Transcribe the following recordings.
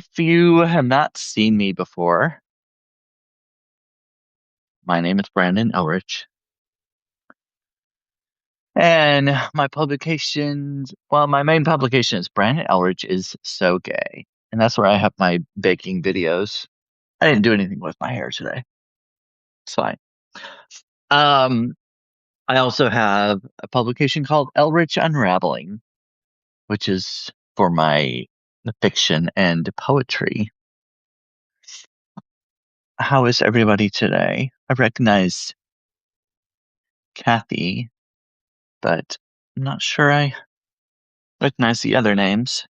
If you have not seen me before, my name is Brandon Elrich, and my main publication is Brandon Elrich is So Gay, and that's where I have my baking videos. I didn't do anything with my hair today. It's fine. Um, I also have a publication called Elrich Unraveling, which is for my fiction and poetry. How is everybody today? I recognize Kathy, but I'm not sure I recognize the other names.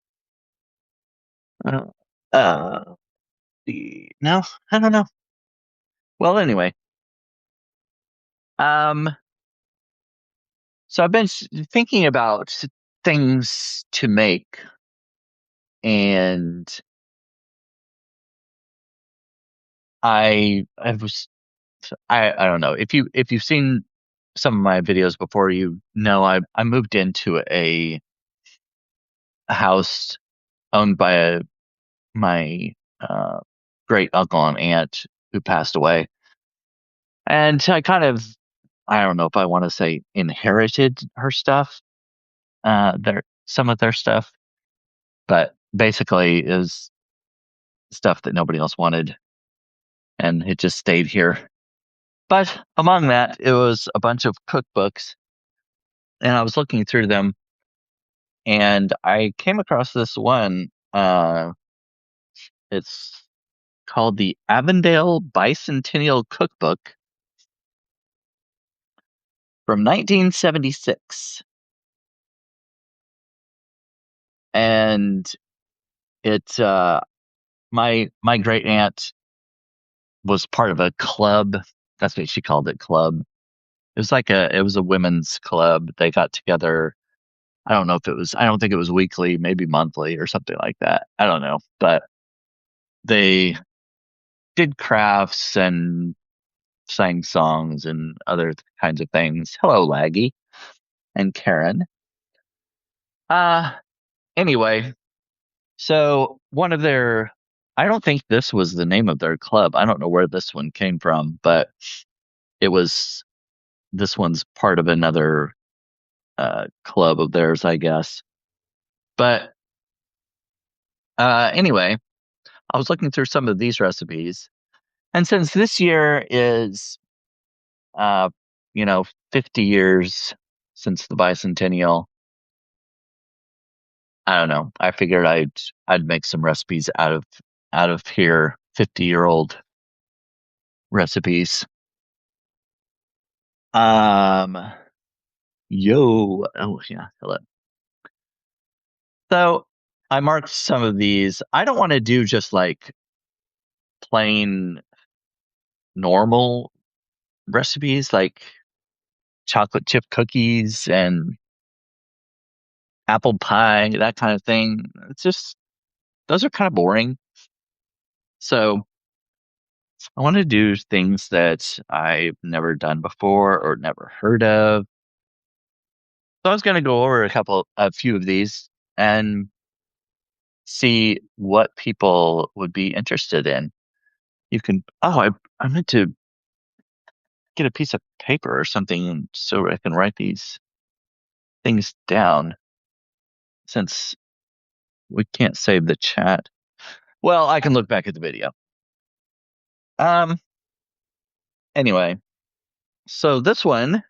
Uh, uh, no, I don't know. Well, anyway, um, so I've been thinking about things to make, and I was I don't know if you've seen some of my videos before, you know I moved into a house owned by my uh great uncle and aunt who passed away, and I don't know if I want to say inherited her stuff, some of their stuff, but basically is stuff that nobody else wanted, and it just stayed here. But among that, it was a bunch of cookbooks, and I was looking through them, and I came across this one. It's called the Avondale Bicentennial Cookbook from 1976, and it my great aunt was part of a club. That's what she called it, club. It was a women's club. They got together. I don't think it was weekly, maybe monthly or something like that. I don't know. But they did crafts and sang songs and other kinds of things. Hello, Laggy and Karen. Uh, anyway, so I don't think this was the name of their club. I don't know where this one came from, but it was, this one's part of another club of theirs, I guess. But anyway, I was looking through some of these recipes, and since this year is, uh, 50 years since the bicentennial, I don't know. I figured I'd make some recipes out of here, 50-year-old recipes. Um, oh yeah, hello. So I marked some of these. I don't want to do just like plain normal recipes like chocolate chip cookies and apple pie, that kind of thing. It's just, those are kind of boring. So I want to do things that I've never done before or never heard of. So I was going to go over a few of these and see what people would be interested in. I meant to get a piece of paper or something so I can write these things down since we can't save the chat. Well, I can look back at the video. Um, anyway, so this one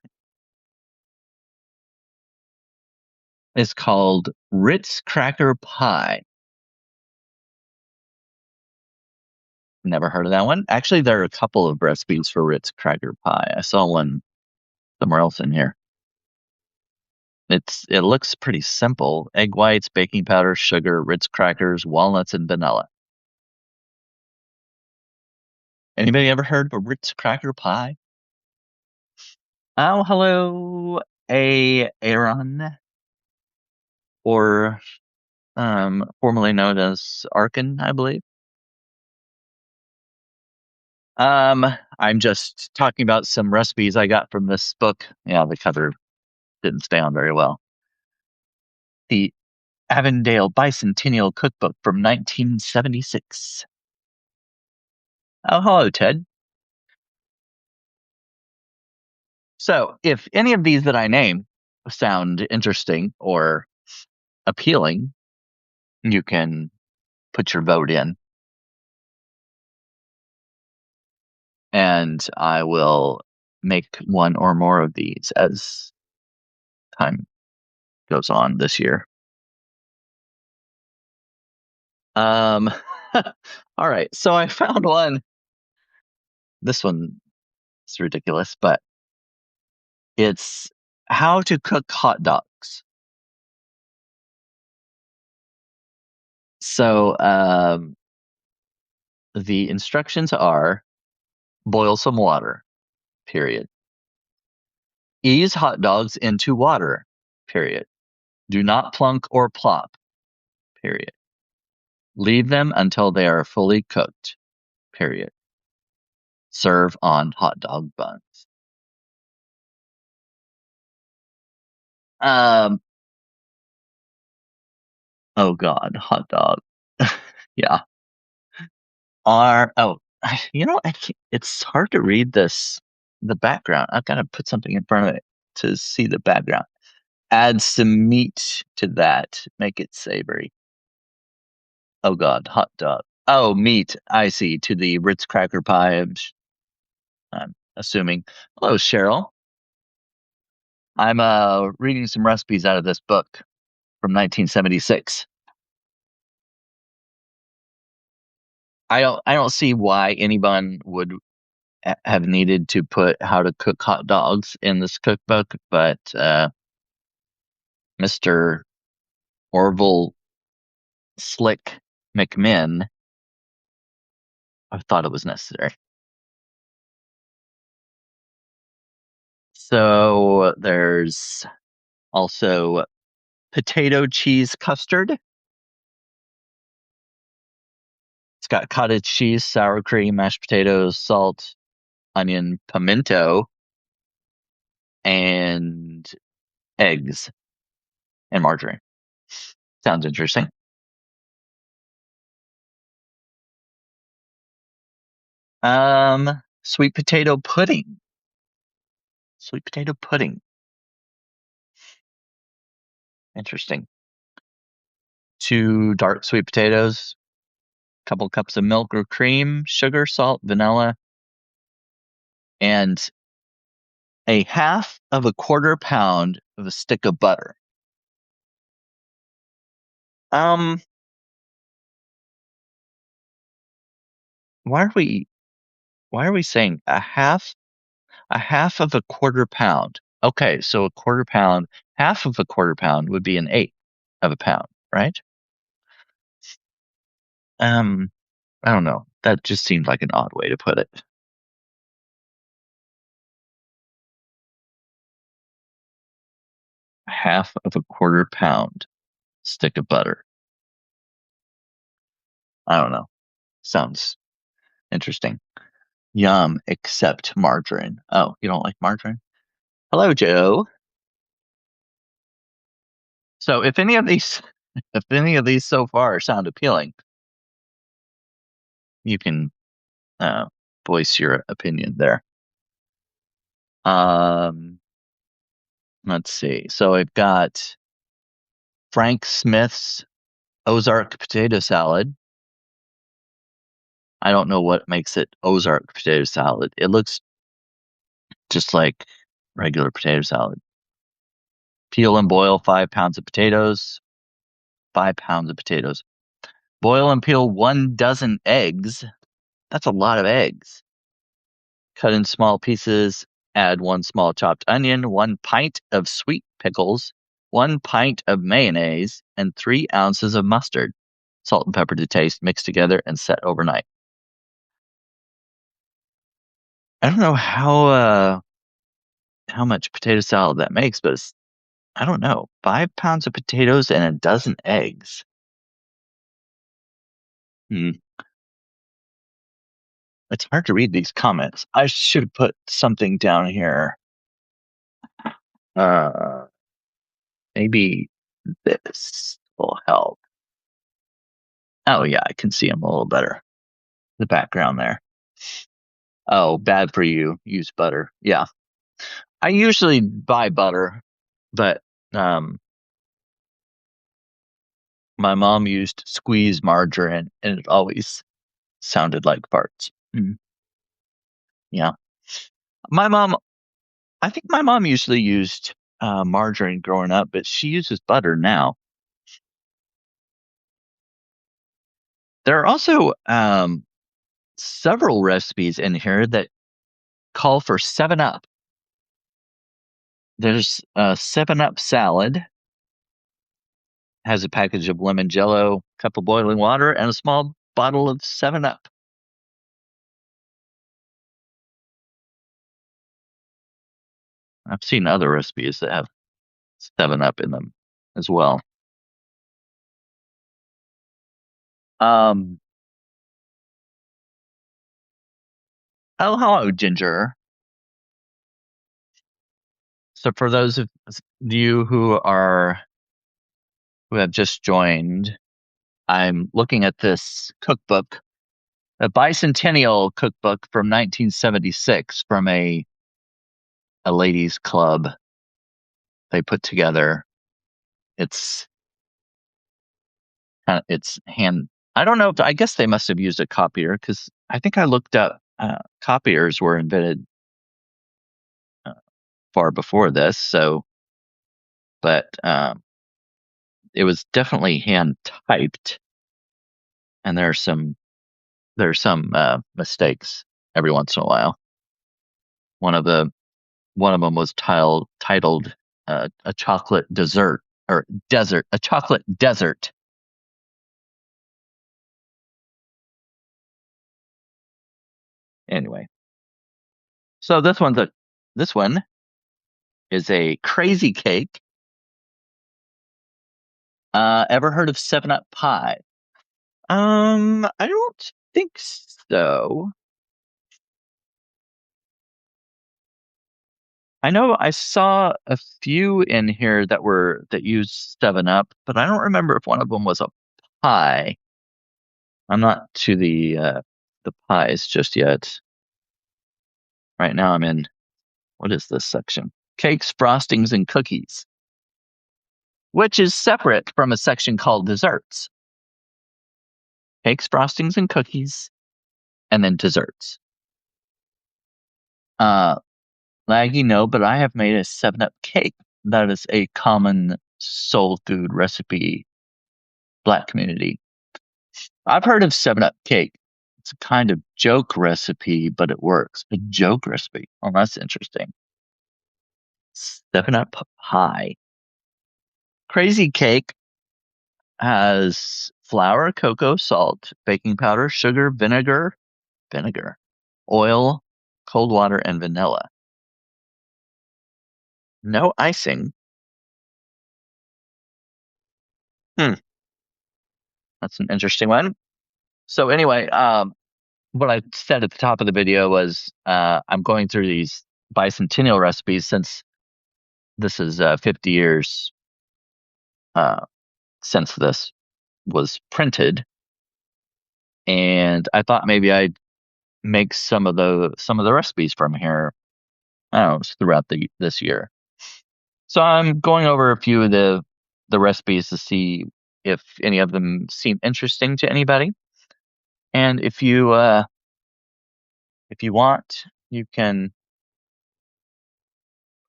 is called Ritz Cracker Pie. Never heard of that one. Actually, there are a couple of recipes for Ritz Cracker Pie. I saw one somewhere else in here. It looks pretty simple. Egg whites, baking powder, sugar, Ritz crackers, walnuts, and vanilla. Anybody ever heard of a Ritz Cracker Pie? Oh, hello, Aaron, or formerly known as Arkin, I believe. I'm just talking about some recipes I got from this book. Yeah, the cover didn't stay on very well. Avondale Bicentennial Cookbook from 1976. Oh, hello, Ted. So, if any of these that I name sound interesting or appealing, you can put your vote in, and I will make one or more of these as time goes on this year. Um, all right. So I found one. This one is ridiculous, but it's how to cook hot dogs. So the instructions are boil some water, period. Ease hot dogs into water, period. Do not plunk or plop, period. Leave them until they are fully cooked, period. Serve on hot dog buns. Um, oh God, hot dog. Yeah. Oh, it's hard to read the background. I've got to put something in front of it to see the background. Add some meat to that. Make it savory. Oh God, hot dog. Oh, meat. I see. To the Ritz cracker pie. I'm assuming. Hello, Cheryl. I'm reading some recipes out of this book from 1976. I don't see why anyone would have needed to put how to cook hot dogs in this cookbook, but Mr. Orville Slick McMinn, I thought it was necessary. So there's also potato cheese custard. It's got cottage cheese, sour cream, mashed potatoes, salt, onion, pimento, and eggs and margarine. Sounds interesting. Sweet potato pudding. Sweet potato pudding. Interesting. 2 dark sweet potatoes, couple cups of milk or cream, sugar, salt, vanilla, and a half of a quarter pound of a stick of butter. Um, why are we saying a half of a quarter pound? Okay, so a quarter pound, half of a quarter pound would be an eighth of a pound, right? Um, I don't know. That just seemed like an odd way to put it. Half of a quarter pound stick of butter. I don't know. Sounds interesting. Yum, except margarine. Oh, you don't like margarine? Hello, Joe. So if any of these if any of these so far sound appealing, you can uh, voice your opinion there. Um, let's see. So I've got Frank Smith's Ozark potato salad. I don't know what makes it Ozark potato salad. It looks just like regular potato salad. Peel and boil 5 pounds of potatoes. 5 pounds of potatoes. Boil and peel 1 dozen eggs. That's a lot of eggs. Cut in small pieces. Add 1 small chopped onion, 1 pint of sweet pickles, 1 pint of mayonnaise, and 3 ounces of mustard. Salt and pepper to taste. Mix together and set overnight. I don't know how much potato salad that makes, but I don't know. 5 pounds of potatoes and a dozen eggs. Hmm. It's hard to read these comments. I should put something down here. Uh, maybe this. Full health. Oh yeah, I can see them a little better. The background there. Oh, bad for you. Use butter. Yeah. I usually buy butter, but um my mom used squeezed margarine and it always sounded like farts. Mm, yeah. My mom, I think my mom usually used margarine growing up, but she uses butter now. There are also several recipes in here that call for 7 Up. There's a 7 Up salad, has a package of lemon jello, cup of boiling water, and a small bottle of 7 Up. I've seen other recipes that have 7 Up in them as well. Um, oh, hello, Ginger. So for those of you who have just joined, I'm looking at this cookbook, a Bicentennial cookbook from 1976 from a ladies' club they put together. It's it's hand. I don't know if I guess they must have used a copier because I think I looked up copiers were invented uh, far before this. So, but it was definitely hand typed, and there's some mistakes every once in a while. One of the one of them was titled a chocolate dessert or desert, a chocolate desert. Anyway, so this one is a crazy cake. Ever heard of 7 Up pie? I don't think so. I know I saw a few in here that used 7 Up, but I don't remember if one of them was a pie. I'm not to the pies just yet. Right now I'm in what is this section? Cakes, frostings, and cookies, which is separate from a section called desserts. Cakes, frostings, and cookies, and then desserts. Uh, Laggy, no, but I have made a 7 Up cake. That is a common soul food recipe, Black community. I've heard of 7 Up cake. It's a kind of joke recipe, but it works. A joke recipe. Oh, that's interesting. 7 Up pie. Crazy cake has flour, cocoa, salt, baking powder, sugar, vinegar, oil, cold water, and vanilla. No icing. Hmm, that's an interesting one. So anyway, what I said at the top of the video was I'm going through these bicentennial recipes since this is 50 years uh, since this was printed, and I thought maybe I'd make some of the recipes from here. I don't know, throughout this year. So I'm going over a few of the recipes to see if any of them seem interesting to anybody. And if you want, you can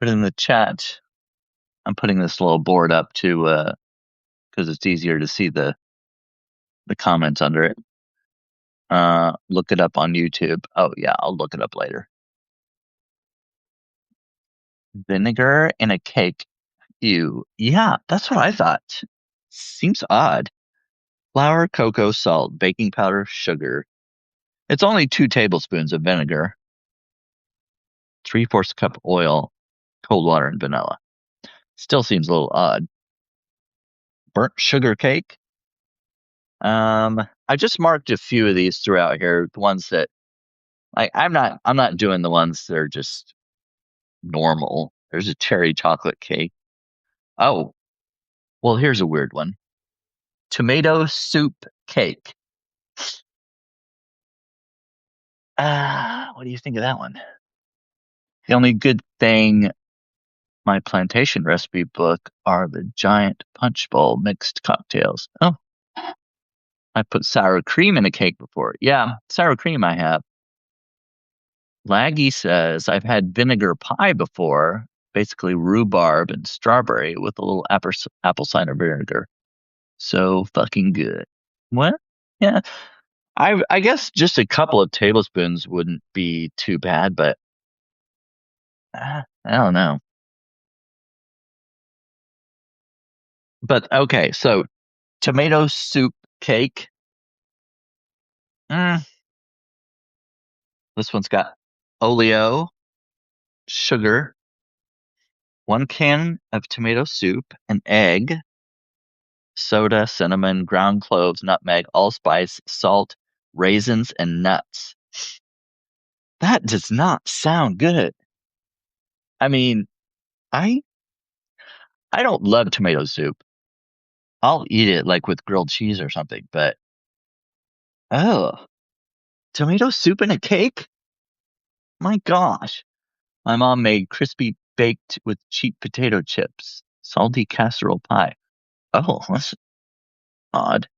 put in the chat. I'm putting this little board up to because it's easier to see the comments under it. Look it up on YouTube. Oh yeah, I'll look it up later. Vinegar in a cake. Ew. Yeah, that's what I thought. Seems odd. Flour, cocoa, salt, baking powder, sugar. It's only 2 tablespoons of vinegar, 3/4 cup oil, cold water, and vanilla. Still seems a little odd. Burnt sugar cake. I just marked a few of these throughout here. The ones that I'm not doing the ones that are just normal. There's a cherry chocolate cake. Oh, well, here's a weird one. Tomato soup cake. What do you think of that one? The only good thing my plantation recipe book are the giant punch bowl mixed cocktails. Oh, I put sour cream in a cake before. Yeah, sour cream I have. Laggy says I've had vinegar pie before, basically rhubarb and strawberry with a little apple cider vinegar. So fucking good. What? Yeah, I guess just a couple of tablespoons wouldn't be too bad, but I don't know. But okay, so tomato soup cake. Mm, this one's got oleo, sugar, 1 can of tomato soup, an egg, soda, cinnamon, ground cloves, nutmeg, allspice, salt, raisins, and nuts. That does not sound good. I mean, I I don't love tomato soup. I'll eat it like with grilled cheese or something, but oh, tomato soup in a cake? My gosh. My mom made crispy baked with cheap potato chips, salty casserole pie. Oh, that's odd.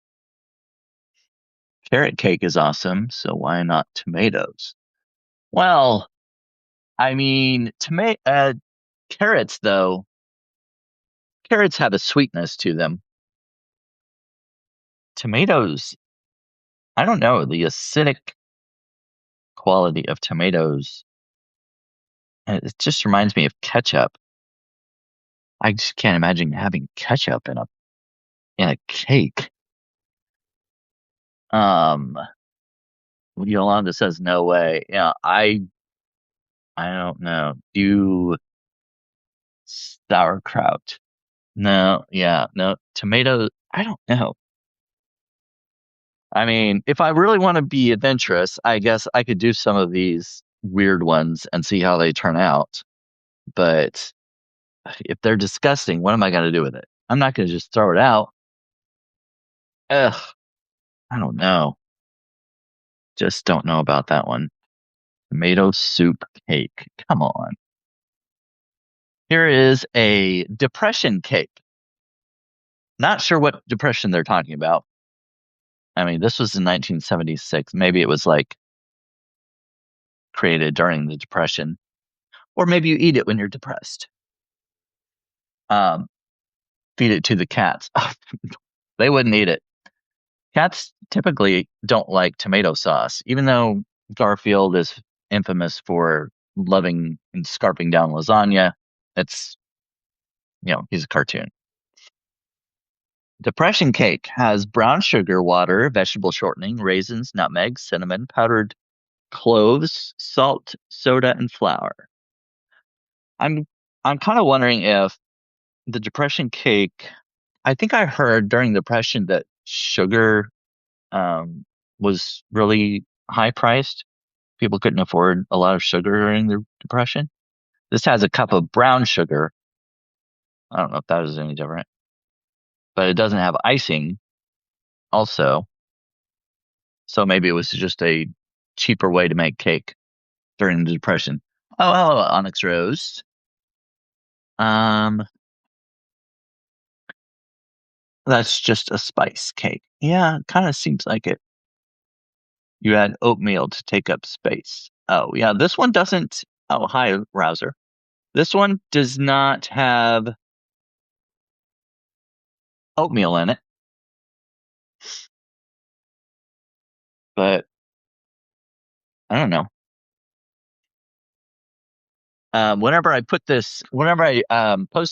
Carrot cake is awesome, so why not tomatoes? Well, I mean, carrots though, carrots have a sweetness to them. Tomatoes, I don't know, the acidic quality of tomatoes, it just reminds me of ketchup. I just can't imagine having ketchup in a cake. Um, Yolanda says no way. Yeah, I don't know. Do sauerkraut. No, yeah, no. Tomato, I don't know. I mean, if I really want to be adventurous, I guess I could do some of these weird ones and see how they turn out. But if they're disgusting, what am I going to do with it? I'm not going to just throw it out. Ugh, I don't know. Just don't know about that one. Tomato soup cake. Come on. Here is a depression cake. Not sure what depression they're talking about. I mean, this was in 1976. Maybe it was like created during the Depression, or maybe you eat it when you're depressed. Um, Feed it to the cats. They wouldn't eat it. Cats typically don't like tomato sauce, even though Garfield is infamous for loving and scarfing down lasagna. It's, he's a cartoon. Depression cake has brown sugar, water, vegetable shortening, raisins, nutmeg, cinnamon, powdered cloves, salt, soda, and flour. I'm I'm kind of wondering if the depression cake. I think I heard during the depression that sugar um, was really high priced. People couldn't afford a lot of sugar during the depression. This has a cup of brown sugar. I don't know if that is any different, but it doesn't have icing also. So maybe it was just a cheaper way to make cake during the depression. Oh, Onyx Rose. Um, that's just a spice cake. Yeah, kind of seems like it. You add oatmeal to take up space. Oh, yeah, this one doesn't. Oh, hi, Rouser. This one does not have oatmeal in it, but I don't know. Whenever I post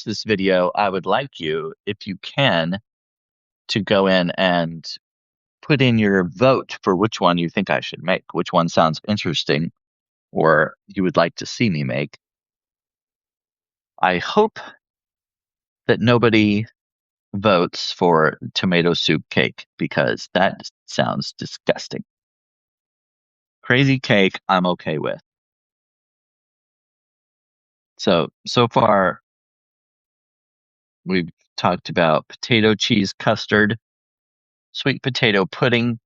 this video, I would like you, if you can, to go in and put in your vote for which one you think I should make, which one sounds interesting or you would like to see me make. I hope that nobody votes for tomato soup cake because that sounds disgusting. Crazy cake, I'm okay with. So far, we've talked about potato cheese custard, Sweet potato pudding.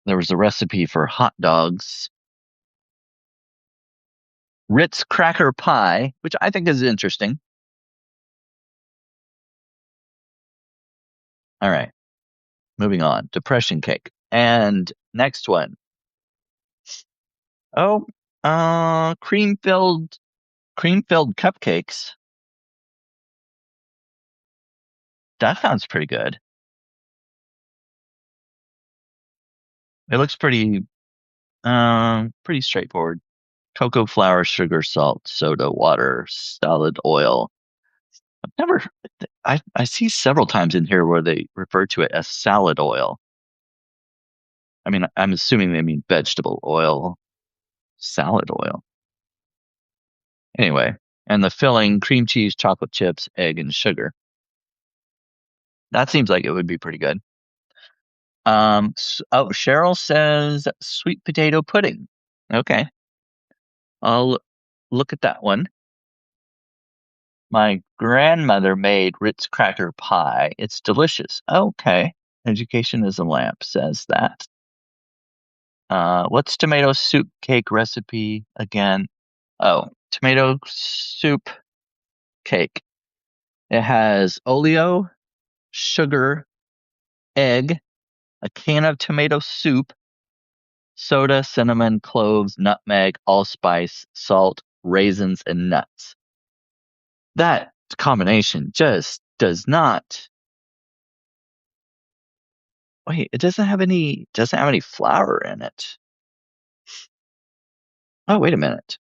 There was a recipe for hot dogs. Ritz cracker pie, which I think is interesting. All right, moving on. Depression cake. And next one. Oh, cream filled cupcakes. That sounds pretty good. It looks pretty straightforward. Cocoa flour, sugar, salt, soda, water, solid oil. I've never, I see several times in here where they refer to it as salad oil. I mean, I'm assuming they mean vegetable oil, salad oil. Anyway, and the filling, cream cheese, chocolate chips, egg, and sugar. That seems like it would be pretty good. Oh, Cheryl says sweet potato pudding. Okay, I'll look at that one. My grandmother made Ritz cracker pie. It's delicious. Okay. Education is a lamp says that. What's tomato soup cake recipe again? Oh, tomato soup cake. It has oleo, sugar, egg, a can of tomato soup, soda, cinnamon, cloves, nutmeg, allspice, salt, raisins, and nuts. That combination just does not. Wait, it doesn't have any flour in it. Oh, wait a minute.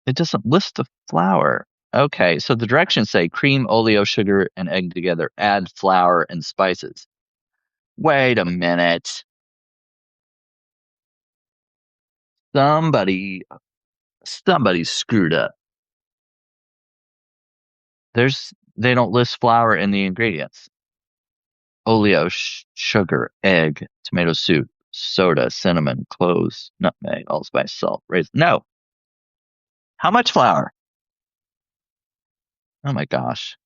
It doesn't list the flour. Okay, so the directions say cream, oleo, sugar, and egg together. Add flour and spices. Wait a minute. Somebody somebody screwed up. They don't list flour in the ingredients. Oleo, sugar, egg, tomato soup, soda, cinnamon, cloves, nutmeg, allspice, salt, raisin. No. How much flour? Oh my gosh.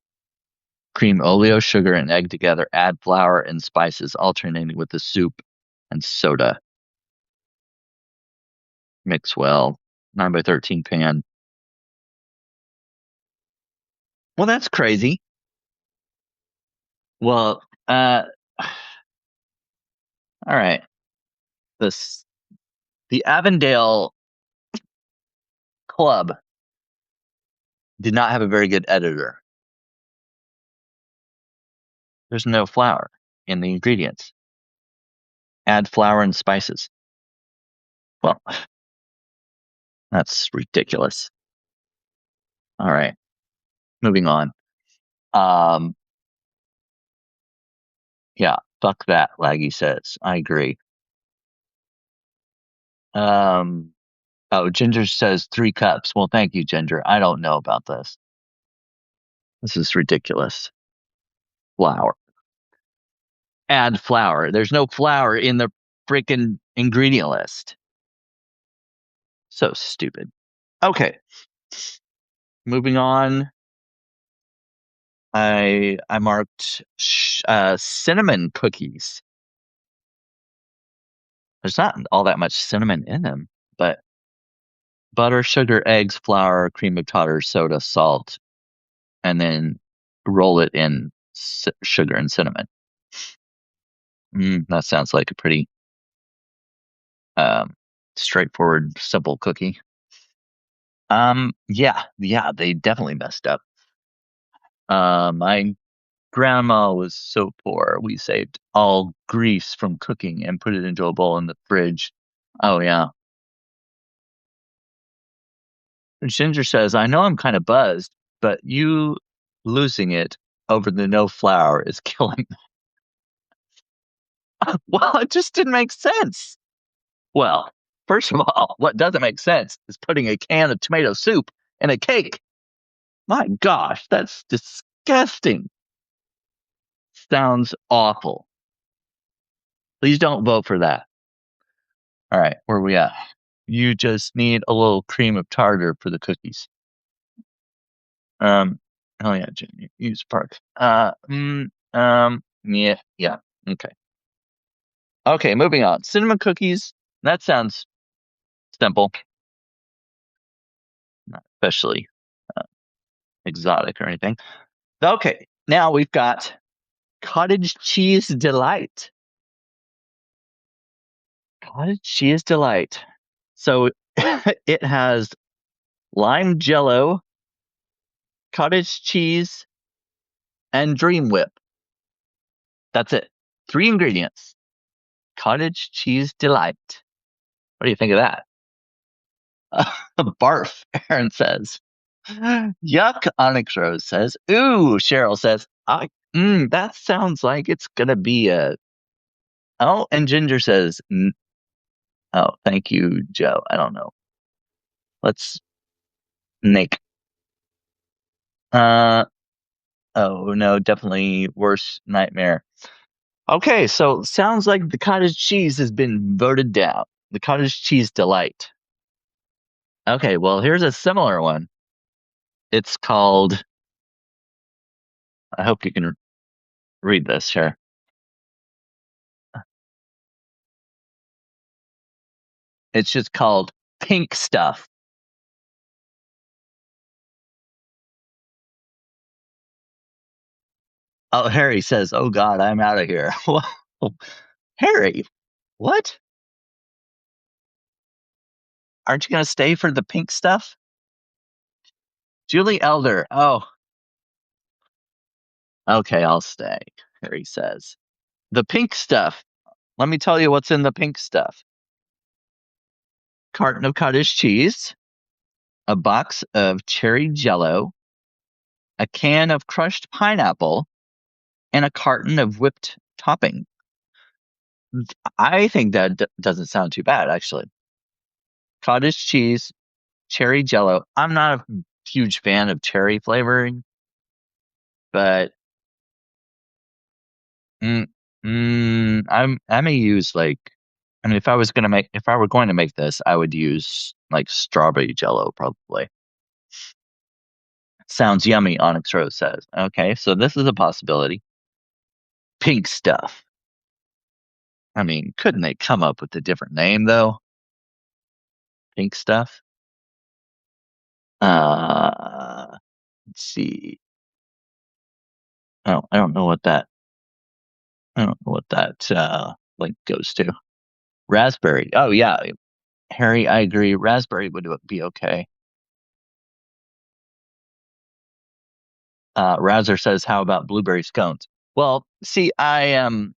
Cream oleo, sugar, and egg together. Add flour and spices, alternating with the soup and soda. Mix well. 9 by 13 pan. Well, that's crazy. Well, all right. This the Avondale Club did not have a very good editor. There's no flour in the ingredients. Add flour and spices. Well, that's ridiculous. All right, moving on. Um, yeah, fuck that, Laggy says. I agree. Um, oh, Ginger says 3 cups. Well, thank you, Ginger. I don't know about this. This is ridiculous. Flour. Add flour. There's no flour in the freaking ingredient list. So stupid. Okay, moving on. I marked cinnamon cookies. There's not all that much cinnamon in them, but butter, sugar, eggs, flour, cream of tartar, soda, salt, and then roll it in sugar and cinnamon. That sounds like a pretty um, straightforward, simple cookie. Yeah, they definitely messed up. My grandma was so poor, we saved all grease from cooking and put it into a bowl in the fridge. Oh yeah. Ginger says, I know I'm kind of buzzed, but you losing it over the no flour is killing me. Well, it just didn't make sense. Well, first of all, what doesn't make sense is putting a can of tomato soup in a cake. My gosh, that's disgusting. Sounds awful. Please don't vote for that. All right, where are we at? You just need a little cream of tartar for the cookies. Oh yeah, Junior Use Park. Yeah. Okay. Okay, moving on. Cinnamon cookies. That sounds simple, not especially uh, exotic or anything. Okay, now we've got cottage cheese delight. Cottage cheese delight. So it has lime jello, cottage cheese, and dream whip. That's it. Three ingredients. Cottage cheese delight. What do you think of that? Barf, Aaron says. Yuck, Onyx Rose says. Ooh, Cheryl says. That sounds like it's gonna be a. Oh, and Ginger says. Oh, thank you, Joe. I don't know. Let's Nick. Uh, oh no, definitely worst nightmare. Okay, so sounds like the cottage cheese has been voted down. The cottage cheese delight. Okay, well, here's a similar one. It's called, I hope you can read this here. It's just called pink stuff. Oh, Harry says, "Oh God, I'm out of here." Harry, what? Aren't you going to stay for the pink stuff? Julie Elder. Oh, okay, I'll stay. Harry says, "The pink stuff. Let me tell you what's in the pink stuff: carton of cottage cheese, a box of cherry jello, a can of crushed pineapple, and a carton of whipped topping." I think that doesn't sound too bad, actually. Cottage cheese, cherry jello. I'm not a huge fan of cherry flavoring, but mm, I may use like, I mean, if I were going to make this, I would use like strawberry jello probably. Sounds yummy, Onyx Rose says. Okay, so this is a possibility. Pink stuff. I mean, couldn't they come up with a different name though? Pink stuff. Let's see. Oh, I don't know what that. I don't know what that link goes to. Raspberry. Oh yeah, Harry, I agree. Raspberry would be okay. Razzer says, "How about blueberry scones?" Well, see, I am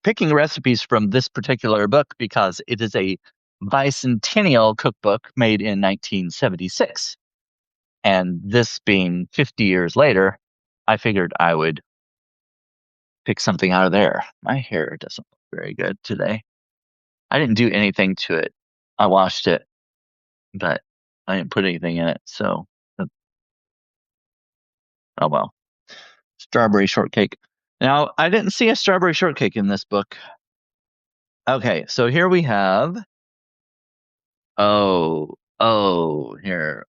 picking recipes from this particular book because it is a bicentennial cookbook made in 1976. And this being 50 years later, I figured I would pick something out of there. My hair doesn't look very good today. I didn't do anything to it. I washed it, but I didn't put anything in it. So, oh well. Strawberry shortcake. Now, I didn't see a strawberry shortcake in this book. Okay, so here we have. Here.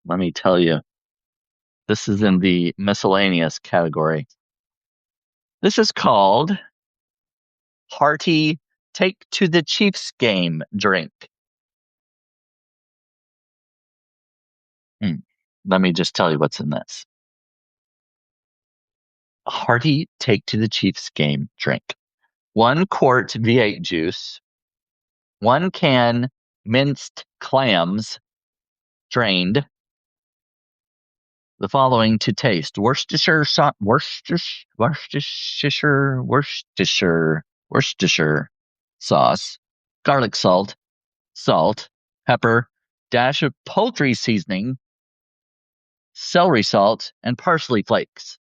Let me tell you. This is in the miscellaneous category. This is called Hearty Take to the Chiefs Game Drink. Mm. Let me just tell you what's in this. Hearty Take to the Chiefs Game Drink. 1 quart V8 juice, 1 can minced clams, drained. The following to taste: Worcestershire sauce, garlic salt, pepper, dash of poultry seasoning, celery salt, and parsley flakes.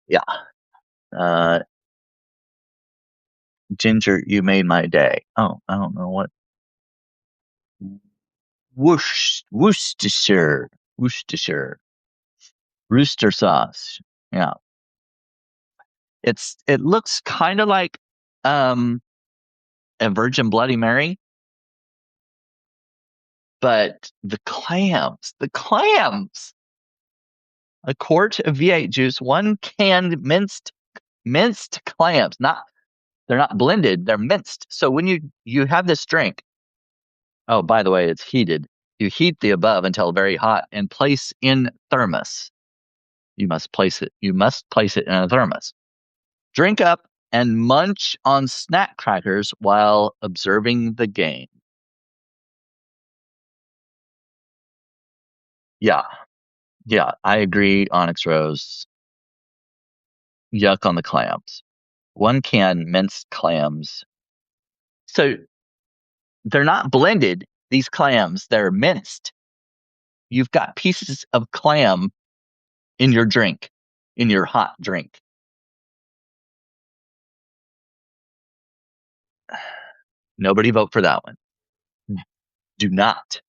Yeah. Uh, Ginger, you made my day. Oh, I don't know what. Worcestershire, rooster sauce. Yeah, it looks kind of like um a Virgin Bloody Mary, But the clams, a quart of V8 juice, one canned minced clams. They're not blended, they're minced. So when you have this drink, oh, by the way, it's heated. You heat the above until very hot and place in thermos. You must place it in a thermos. Drink up and munch on snack crackers while observing the game. Yeah, yeah, I agree, Onyx Rose. Yuck on the clams. One can minced clams. So they're not blended, these clams, they're minced. You've got pieces of clam in your drink, in your hot drink. Nobody vote for that one. Do not.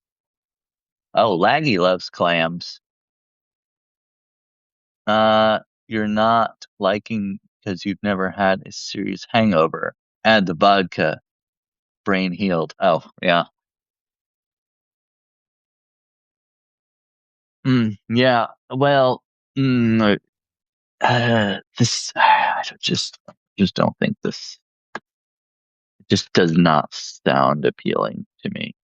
Oh, Laggy loves clams. Uh, you're not liking because you've never had a serious hangover. Add the vodka, brain healed. Oh, yeah. Yeah. Well, this, I just don't think this just does not sound appealing to me.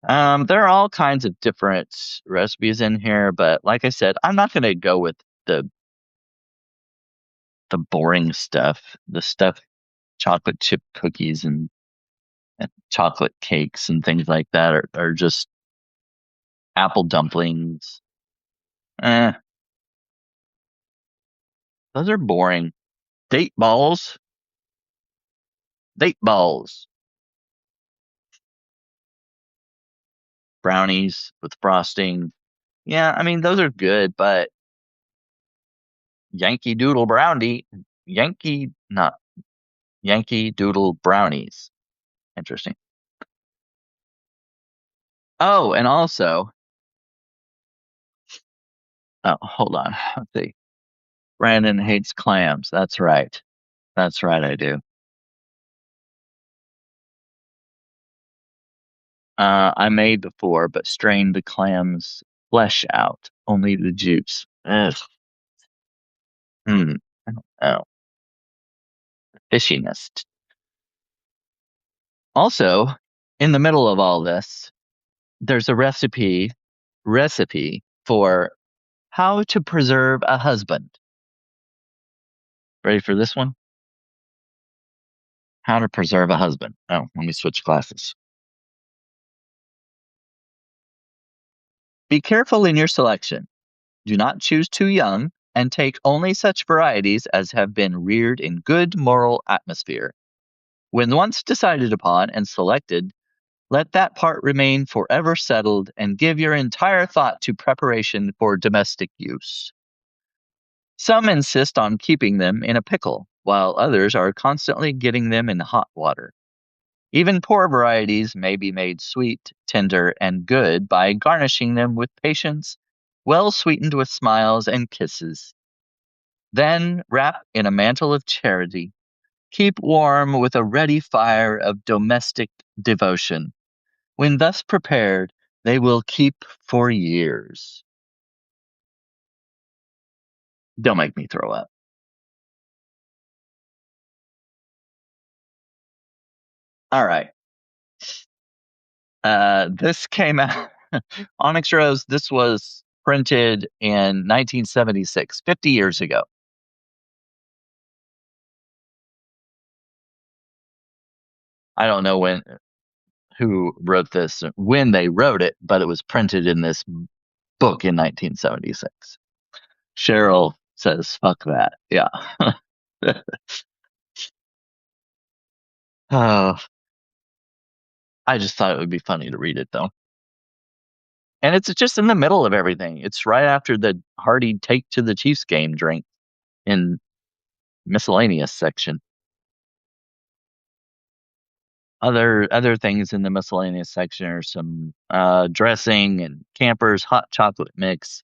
There are all kinds of different recipes in here, but like I said, I'm not going to go with the the boring stuff, the stuff, chocolate chip cookies and chocolate cakes and things like that are just apple dumplings. Eh, those are boring. Date balls, date balls, brownies with frosting. Yeah, I mean those are good, but Yankee Doodle brownie, not Yankee Doodle brownies. Interesting. Oh, and also, oh, hold on. Let's see. Brandon hates clams. That's right. That's right, I do. I made before, but strained the clam's flesh out, only the juice. Ugh. Hmm. Oh, fishiness. Also, in the middle of all this, there's a recipe for how to preserve a husband. Ready for this one? How to preserve a husband. Oh, let me switch glasses. Be careful in your selection. Do not choose too young, and take only such varieties as have been reared in good moral atmosphere. When once decided upon and selected, let that part remain forever settled and give your entire thought to preparation for domestic use. Some insist on keeping them in a pickle, while others are constantly getting them in hot water. Even poor varieties may be made sweet, tender, and good by garnishing them with patience, well sweetened with smiles and kisses. Then wrap in a mantle of charity. Keep warm with a ready fire of domestic devotion. When thus prepared, they will keep for years. Don't make me throw up. All right. This came out, Onyx Rose, this was printed in 1976, 50 years ago. I don't know who wrote this, when they wrote it, but it was printed in this book in 1976. Cheryl says, fuck that. Yeah. Oh, I just thought it would be funny to read it though. And it's just in the middle of everything. It's right after the hearty take to the Chiefs game drink in miscellaneous section. Other things in the miscellaneous section are some dressing and campers hot chocolate mix,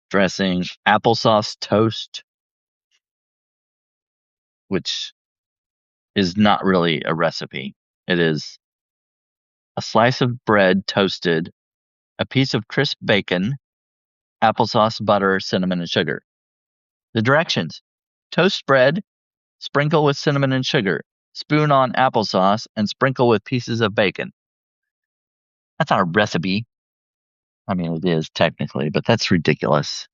dressing, applesauce toast, which is not really a recipe. It is a slice of bread toasted, a piece of crisp bacon, applesauce, butter, cinnamon, and sugar. The directions: toast bread, sprinkle with cinnamon and sugar, spoon on applesauce, and sprinkle with pieces of bacon. That's not a recipe. I mean, it is technically, but that's ridiculous.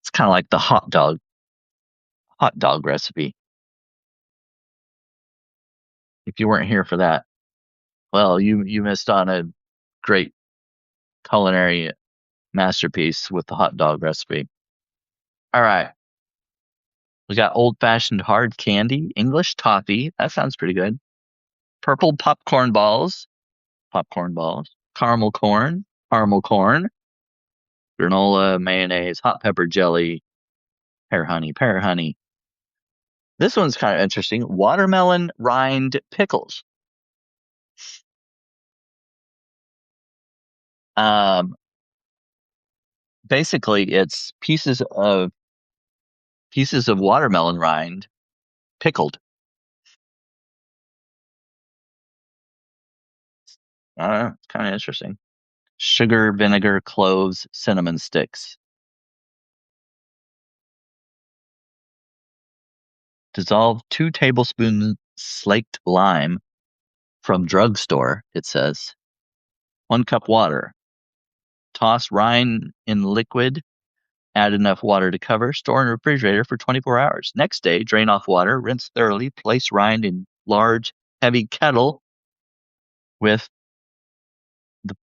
It's kind of like the hot dog recipe. If you weren't here for that, well, you missed on a great culinary masterpiece with the hot dog recipe. All right. We got old fashioned hard candy, English toffee. That sounds pretty good. Purple popcorn balls, caramel corn, granola, mayonnaise, hot pepper jelly, pear honey. This one's kind of interesting. Watermelon rind pickles. Um, Basically, it's pieces of watermelon rind pickled. I don't know. It's kind of interesting. Sugar, vinegar, cloves, cinnamon sticks. Dissolve 2 tablespoons slaked lime from drugstore, it says. 1 cup water. Toss rind in liquid. Add enough water to cover. Store in refrigerator for 24 hours. Next day, drain off water. Rinse thoroughly. Place rind in large, heavy kettle with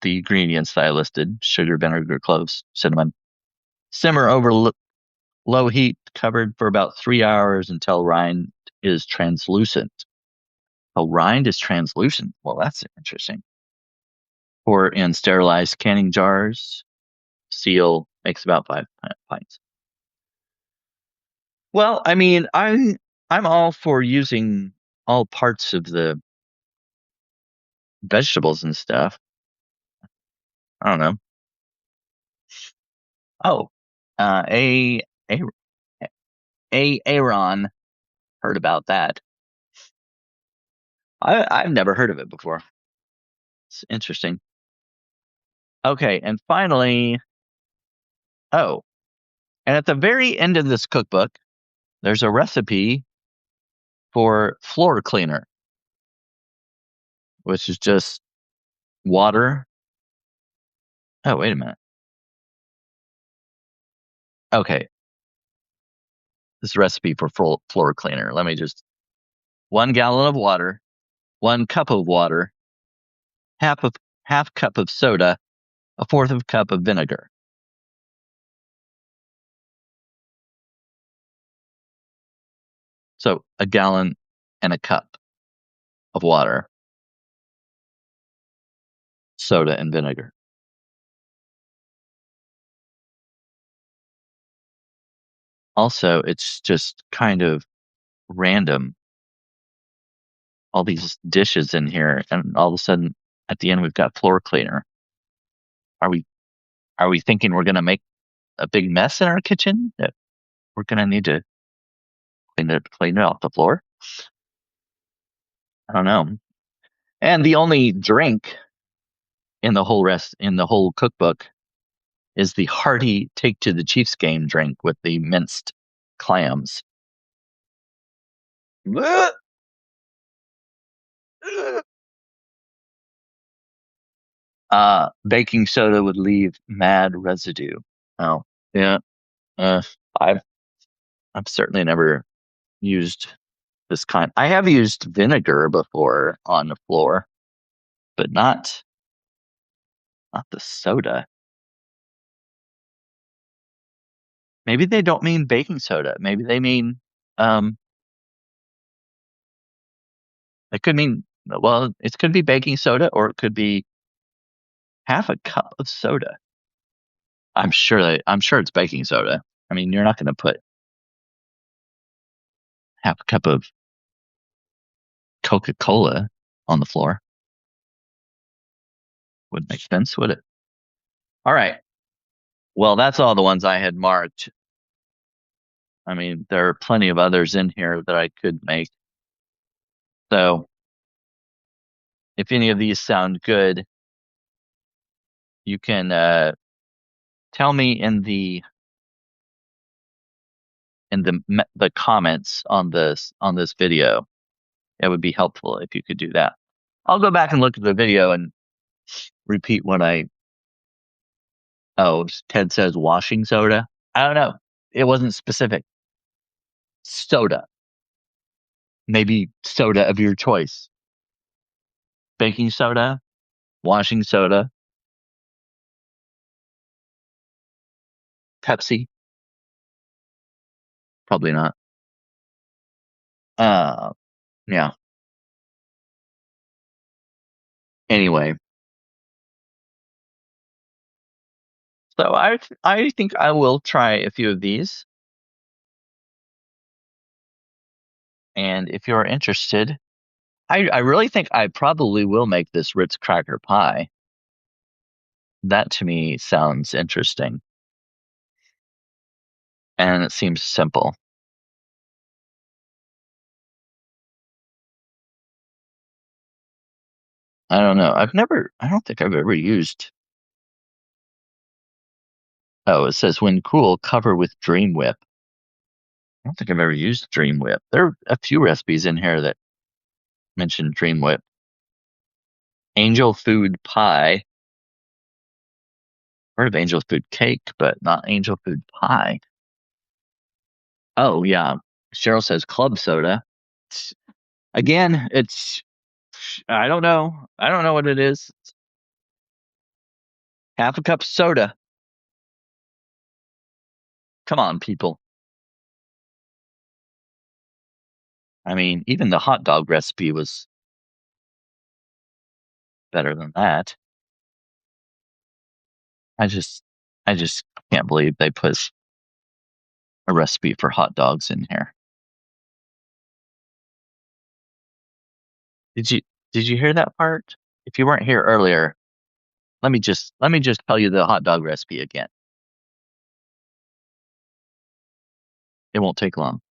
the ingredients that I listed: sugar, vinegar, cloves, cinnamon. Simmer over low heat, covered for about 3 hours until rind is translucent. Oh, rind is translucent. Well, that's interesting. Pour in sterilized canning jars. Seal makes about 5 pints. Well, I mean, I'm all for using all parts of the vegetables and stuff. I don't know. Oh, a Aaron heard about that. I've never heard of it before. It's interesting. Okay, and finally, oh, and at the very end of this cookbook, there's a recipe for floor cleaner, which is just water. Oh, wait a minute. Okay, this recipe for floor cleaner. Let me just 1 gallon of water, 1 cup of water, half of half cup of soda, a fourth of a cup of vinegar. So a gallon and a cup of water, soda, and vinegar. Also, it's just kind of random. All these dishes in here, and all of a sudden, at the end, we've got floor cleaner. Are we are we thinking we're going to make a big mess in our kitchen that we're going to need to clean it off the floor? I don't know. And the only drink in the whole cookbook is the hearty take to the Chiefs game drink with the minced clams. Baking soda would leave mad residue. Oh, yeah. Uh, I've I've certainly never used this kind. I have used vinegar before on the floor, but not the soda. Maybe they don't mean baking soda. Maybe they mean um it could mean, well, it could be baking soda, or it could be half a cup of soda. I'm sure it's baking soda. I mean, you're not going to put half a cup of Coca-Cola on the floor. Wouldn't make sense, would it? All right. Well, that's all the ones I had marked. I mean, there are plenty of others in here that I could make. So if any of these sound good, you can tell me in the comments on this video. It would be helpful if you could do that. I'll go back and look at the video and repeat what I. Oh, Ted says washing soda. I don't know. It wasn't specific. Soda. Maybe soda of your choice. Baking soda, washing soda, Pepsi. Probably not. Uh, yeah. Anyway, so I think I will try a few of these, and if you're interested, I really think I probably will make this Ritz cracker pie. That to me sounds interesting, and it seems simple. I don't know. I don't think I've ever used. Oh, it says when cool, cover with Dream Whip. I don't think I've ever used Dream Whip. There are a few recipes in here that mention Dream Whip. Angel food pie. Heard of angel food cake, but not angel food pie. Oh yeah. Cheryl says club soda. Again, it's I don't know. I don't know what it is. Half a cup of soda. Come on, people. I mean, even the hot dog recipe was better than that. I just I just can't believe they put a recipe for hot dogs in here. Did you did you hear that part? If you weren't here earlier, let me just tell you the hot dog recipe again. It won't take long.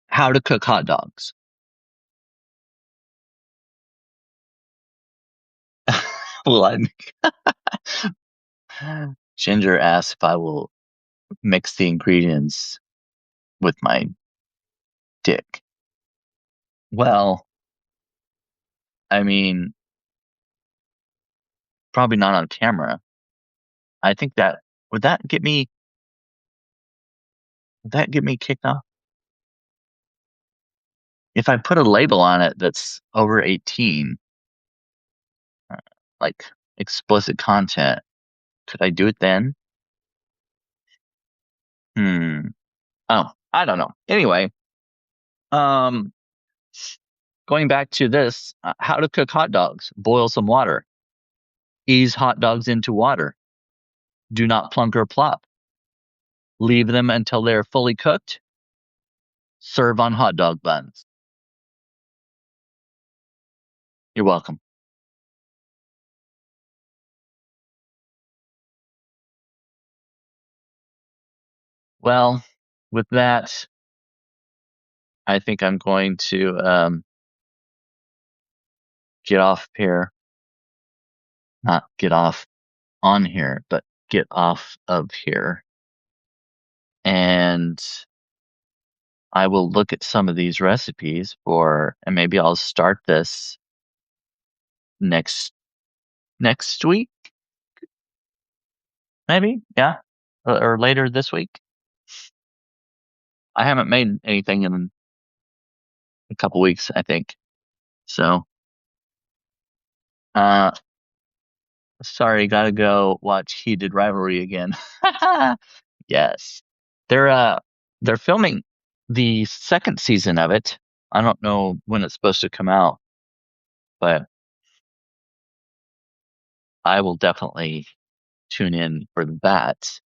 How to cook hot dogs. Well, Ginger asks if I will mix the ingredients with my dick. Well, I mean, probably not on camera. I think that would that get me would that get me kicked off? If I put a label on it that's over 18, uh, like explicit content, could I do it then? Hmm. Oh, I don't know. Anyway, um, going back to this, how to cook hot dogs. Boil some water. Ease hot dogs into water. Do not plunk or plop. Leave them until they are fully cooked. Serve on hot dog buns. You're welcome. Well, with that, I think I'm going to get off here. Not get off on here, but get off of here. And I will look at some of these recipes and maybe I'll start this next next week, maybe, yeah, or later this week. I haven't made anything in a couple weeks, I think. So, uh, sorry, gotta go watch Heated Rivalry again. Yes, they're uh they're filming the second season of it. I don't know when it's supposed to come out, but I will definitely tune in for that.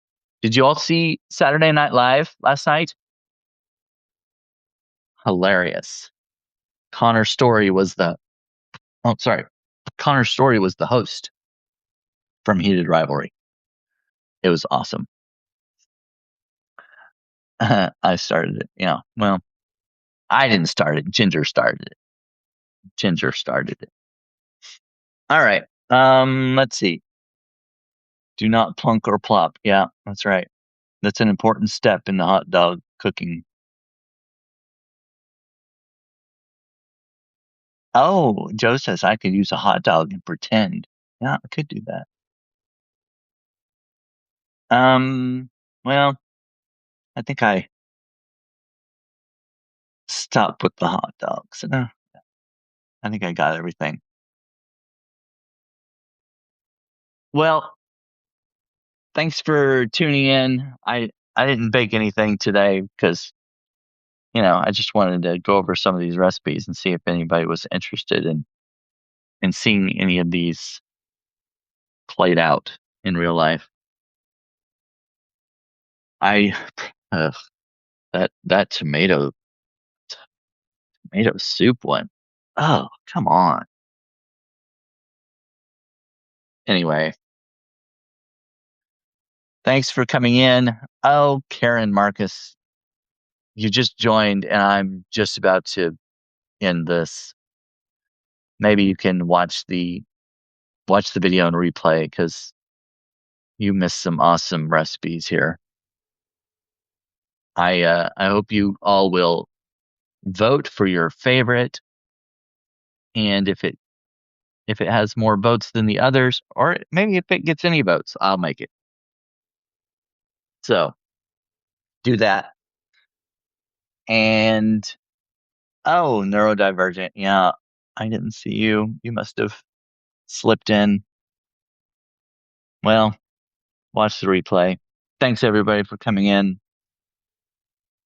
Did you all see Saturday Night Live last night? Hilarious. Connor Story was the oh sorry. Connor Story was the host from Heated Rivalry. It was awesome. I started it. Yeah. Well, I didn't start it. Ginger started it. Ginger started it. All right. Let's see. Do not plunk or plop. Yeah, that's right. That's an important step in the hot dog cooking. Oh, Joe says I could use a hot dog and pretend. Yeah, I could do that. Well, I think I stopped with the hot dogs. I think I got everything. Well, thanks for tuning in. I didn't bake anything today because I just wanted to go over some of these recipes and see if anybody was interested in seeing any of these played out in real life. I uh, that tomato soup one. Oh, come on. Anyway, thanks for coming in. Oh, Karen Marcus, you just joined and I'm just about to end this. Maybe you can watch the video and replay because you missed some awesome recipes here. I hope you all will vote for your favorite, and if it has more votes than the others, or maybe if it gets any votes, I'll make it. So do that. And oh, neurodivergent. Yeah, I didn't see you. You must have slipped in. Well, watch the replay. Thanks everybody for coming in.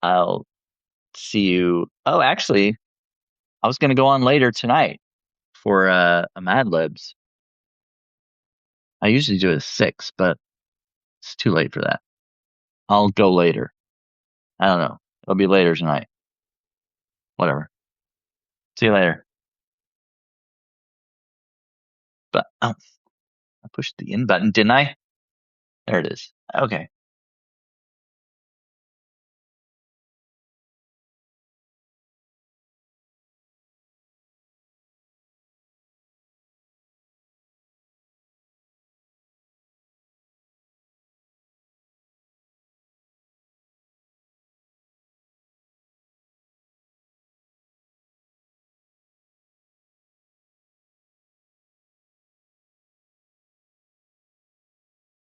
I'll see you. Oh, actually, I was going to go on later tonight for a Mad Libs. I usually do it at 6, but it's too late for that. I'll go later. I don't know. It'll be later tonight. Whatever. See you later. But oh, I pushed the in button, didn't I? There it is. Okay.